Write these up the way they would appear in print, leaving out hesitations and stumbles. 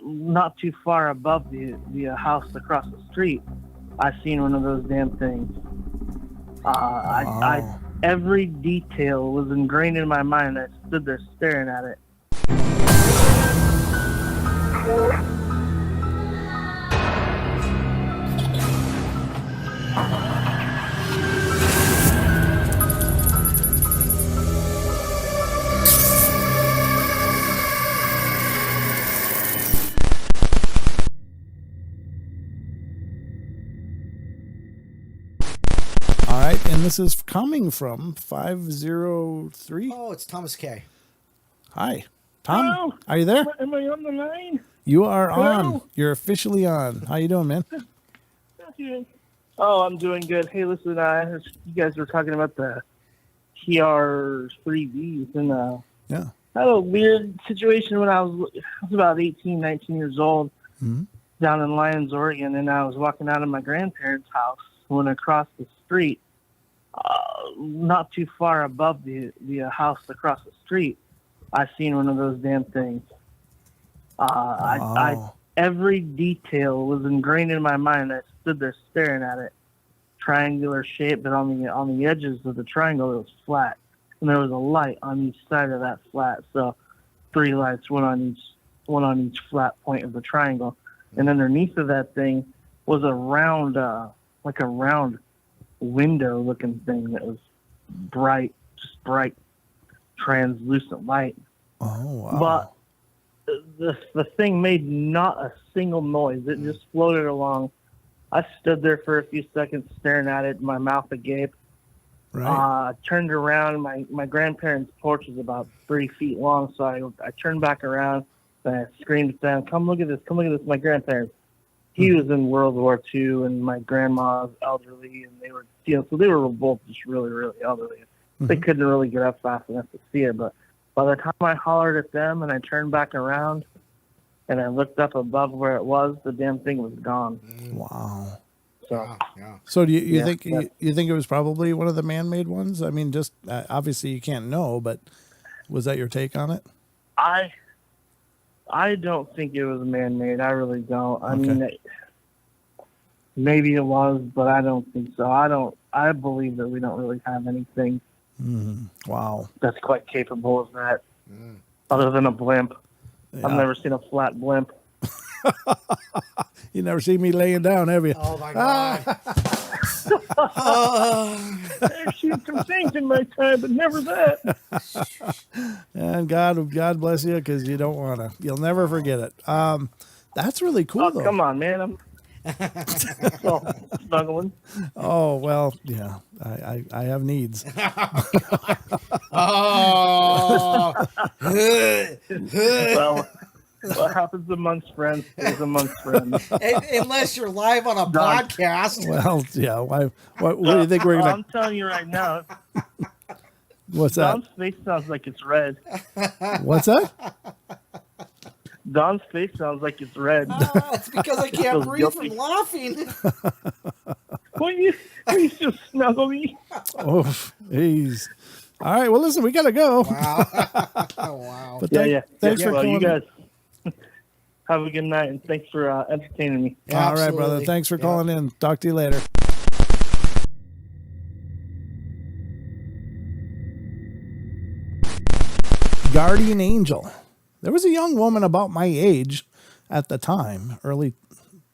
not too far above the house across the street, I seen one of those damn things. Every detail was ingrained in my mind. I stood there staring at it. All right, and this is coming from 503. Oh, it's Thomas K. Hi, Tom. Hello? Are you there? Am I on the line? You are Hello? on. You're officially on. How you doing, man? Oh, I'm doing good. Hey, listen, I heard you guys were talking about the TR3Bs, and Yeah. I had a weird situation when I was about 18, 19 years old, down in Lyons, Oregon, and I was walking out of my grandparents' house when across the street, not too far above the house across the street, I seen one of those damn things. Every detail was ingrained in my mind. I stood there staring at it. Triangular shape, but on the edges of the triangle it was flat, and there was a light on each side of that flat. So 3 lights, one on each flat point of the triangle, and underneath of that thing was a round, like a round window-looking thing that was bright, translucent light. Oh, wow. But the thing made not a single noise. It just floated along. I stood there for a few seconds staring at it, my mouth agape. Right. Turned around. My grandparents' porch is about 3 feet long, so I turned back around and I screamed at them, come look at this, my grandparents. He was in World War II, and my grandma was elderly, and they were, so they were both just really, really elderly. They couldn't really get up fast enough to see it, but by the time I hollered at them and I turned back around and I looked up above where it was, the damn thing was gone. Wow. So, Yeah. So do you think you think it was probably one of the man-made ones? I mean, just obviously you can't know, but was that your take on it? I don't think it was man-made. I really don't. I mean, maybe it was, but I don't think so. I believe that we don't really have anything Wow. that's quite capable of that, other than a blimp. Yeah. I've never seen a flat blimp. You never see me laying down, have you? Oh, my God. I've seen some things in my time, but never that. And God bless you, because you don't want to. You'll never forget it. That's really cool, though. Come on, man. I'm snuggling. Oh, well, yeah. I have needs. Oh. Well, what happens amongst friends stays amongst friends. Unless you're live on a podcast. Well, yeah. What do you think we're going to... I'm telling you right now, What's that? Don's face sounds like it's red. What's that? Don's face sounds like it's red. It's because I can't breathe from laughing. Will you just snuggle me? Oh, jeez. All right. Well, listen, we got to go. Wow. Wow. But thanks for well, calling. you guys have a good night, and thanks for entertaining me. All right, brother. Thanks for calling in. Talk to you later. Guardian Angel. There was a young woman about my age at the time, early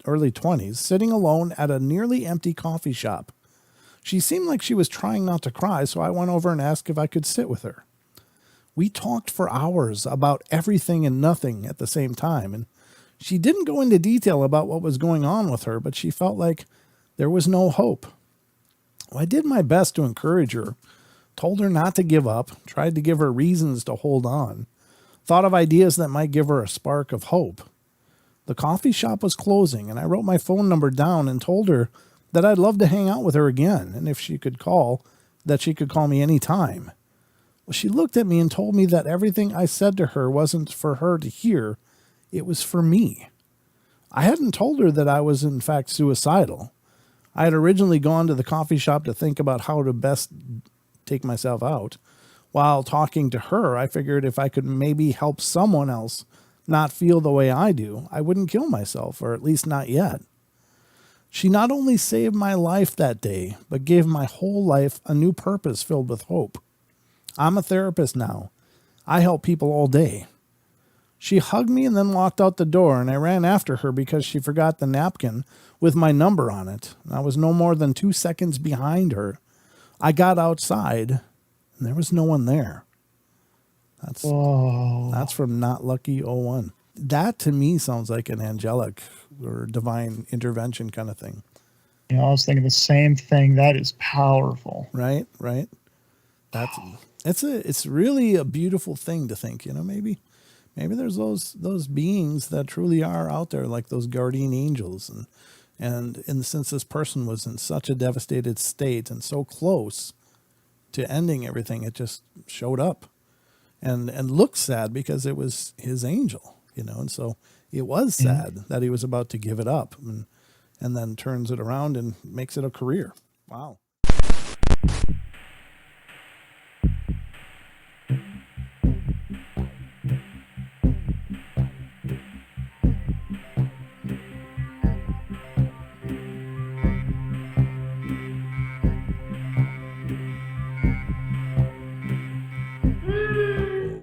20s, sitting alone at a nearly empty coffee shop. She seemed like she was trying not to cry, so I went over and asked if I could sit with her. We talked for hours about everything and nothing at the same time, and she didn't go into detail about what was going on with her, but she felt like there was no hope. Well, I did my best to encourage her, told her not to give up, tried to give her reasons to hold on, thought of ideas that might give her a spark of hope. The coffee shop was closing, and I wrote my phone number down and told her that I'd love to hang out with her again, and if she could call, that she could call me anytime. Well, she looked at me and told me that everything I said to her wasn't for her to hear, it was for me. I hadn't told her that I was in fact suicidal. I had originally gone to the coffee shop to think about how to best take myself out. While talking to her, I figured if I could maybe help someone else not feel the way I do, I wouldn't kill myself, or at least not yet. She not only saved my life that day, but gave my whole life a new purpose filled with hope. I'm a therapist now. I help people all day. She hugged me and then walked out the door, and I ran after her because she forgot the napkin with my number on it. I was no more than 2 seconds behind her. I got outside, and there was no one there. That's from Not Lucky '01. That to me sounds like an angelic or divine intervention kind of thing. I was thinking the same thing. That is powerful. Right. It's really a beautiful thing to think, maybe there's those beings that truly are out there, like those guardian angels, and since this person was in such a devastated state and so close to ending everything, it just showed up and looked sad because it was his angel, and so it was sad that he was about to give it up and then turns it around and makes it a career. Wow.